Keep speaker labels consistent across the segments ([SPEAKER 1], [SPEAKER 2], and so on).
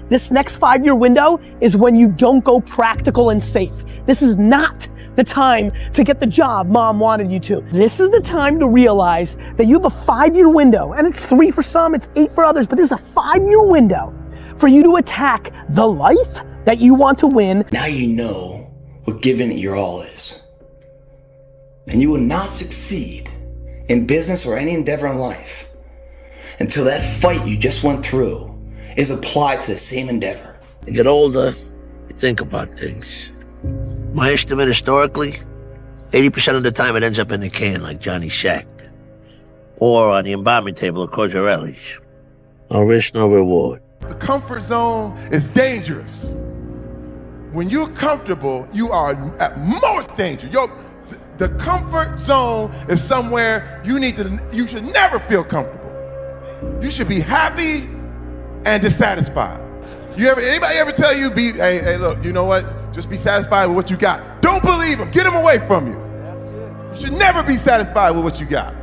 [SPEAKER 1] This next 5-year window is when you don't go practical and safe. This is not the time to get the job mom wanted you to. This is the time to realize that you have a 5-year window, and it's 3 for some, it's 8 for others, but this is a 5-year window for you to attack the life that you want to win.
[SPEAKER 2] Now you know what giving it your all is. And you will not succeed in business or any endeavor in life until that fight you just went through is applied to the same endeavor.
[SPEAKER 3] You get older, you think about things. My estimate historically, 80% of the time it ends up in a can like Johnny Shack. Or on the embalming table of Cozzarelli's. No risk, no reward.
[SPEAKER 4] The comfort zone is dangerous. When you're comfortable, you are at most danger. The comfort zone is somewhere you should never feel comfortable. You should be happy and dissatisfied. Anybody ever tell you, hey, look, you know what? Just be satisfied with what you got. Don't believe them. Get them away from you. That's good. You should never be satisfied with what you got.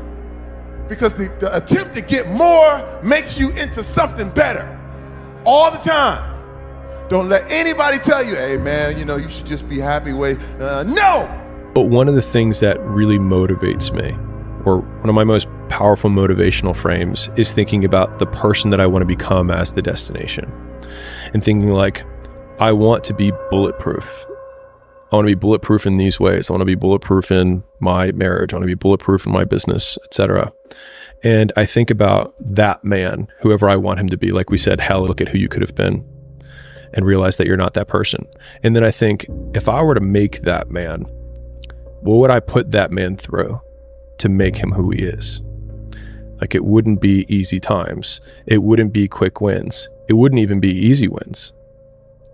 [SPEAKER 4] Because the attempt to get more makes you into something better all the time. Don't let anybody tell you, hey man, you should just be happy no!
[SPEAKER 5] But one of the things that really motivates me, or one of my most powerful motivational frames, is thinking about the person that I want to become as the destination. And thinking like, I want to be bulletproof. I want to be bulletproof in these ways. I want to be bulletproof in my marriage. I want to be bulletproof in my business, etc. And I think about that man, whoever I want him to be. Like we said, hell, look at who you could have been, and realize that you're not that person. And then I think, if I were to make that man, what would I put that man through to make him who he is? Like, it wouldn't be easy times. It wouldn't be quick wins. It wouldn't even be easy wins.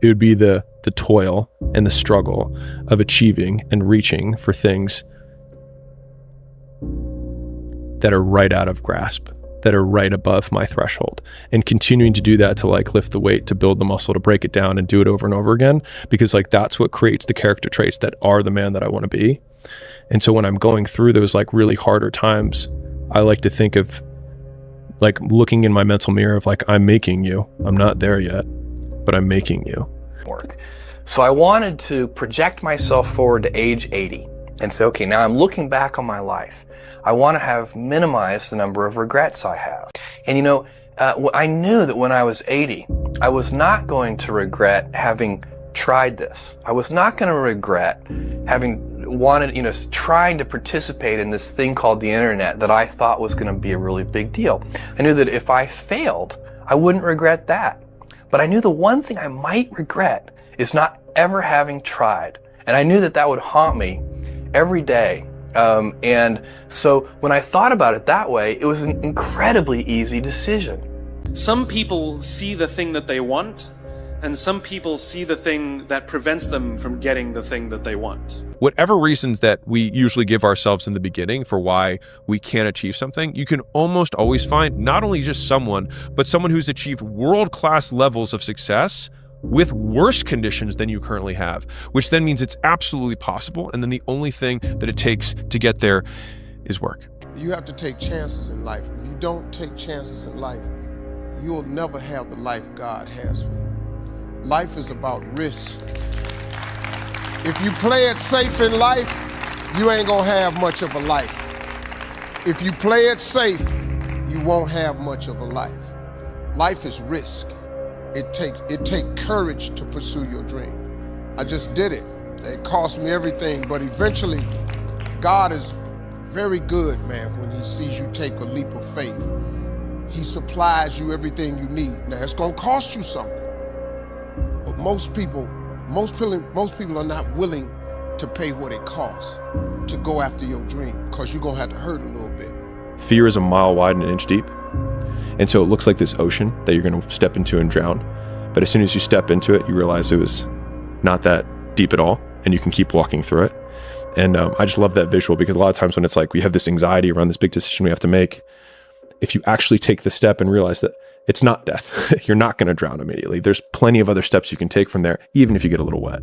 [SPEAKER 5] It would be the toil and the struggle of achieving and reaching for things that are right out of grasp, that are right above my threshold, and continuing to do that to like lift the weight, to build the muscle, to break it down and do it over and over again, because like that's what creates the character traits that are the man that I want to be. And so when I'm going through those like really harder times, I like to think of like looking in my mental mirror of like, I'm making you. I'm not there yet, but I'm making you.
[SPEAKER 6] So I wanted to project myself forward to age 80 and say, okay, now I'm looking back on my life. I want to have minimized the number of regrets I have. And I knew that when I was 80, I was not going to regret having tried this. I was not going to regret having trying to participate in this thing called the internet that I thought was going to be a really big deal. I knew that if I failed, I wouldn't regret that. But I knew the one thing I might regret is not ever having tried. And I knew that that would haunt me every day. And so when I thought about it that way, it was an incredibly easy decision.
[SPEAKER 7] Some people see the thing that they want, and some people see the thing that prevents them from getting the thing that they want.
[SPEAKER 5] Whatever reasons that we usually give ourselves in the beginning for why we can't achieve something, you can almost always find not only just someone, but someone who's achieved world-class levels of success with worse conditions than you currently have, which then means it's absolutely possible. And then the only thing that it takes to get there is work.
[SPEAKER 8] You have to take chances in life. If you don't take chances in life, you'll never have the life God has for you. Life is about risk. If you play it safe in life, you ain't gonna have much of a life. If you play it safe, you won't have much of a life. Life is risk. It takes courage to pursue your dream. I just did it. It cost me everything, but eventually, God is very good, man, when he sees you take a leap of faith. He supplies you everything you need. Now, it's gonna cost you something. But most people are not willing to pay what it costs to go after your dream, because you're gonna have to hurt a little bit.
[SPEAKER 5] Fear is a mile wide and an inch deep. And so it looks like this ocean that you're gonna step into and drown. But as soon as you step into it, you realize it was not that deep at all, and you can keep walking through it. And I just love that visual, because a lot of times when it's like we have this anxiety around this big decision we have to make, if you actually take the step and realize that it's not death, you're not gonna drown immediately. There's plenty of other steps you can take from there, even if you get a little wet.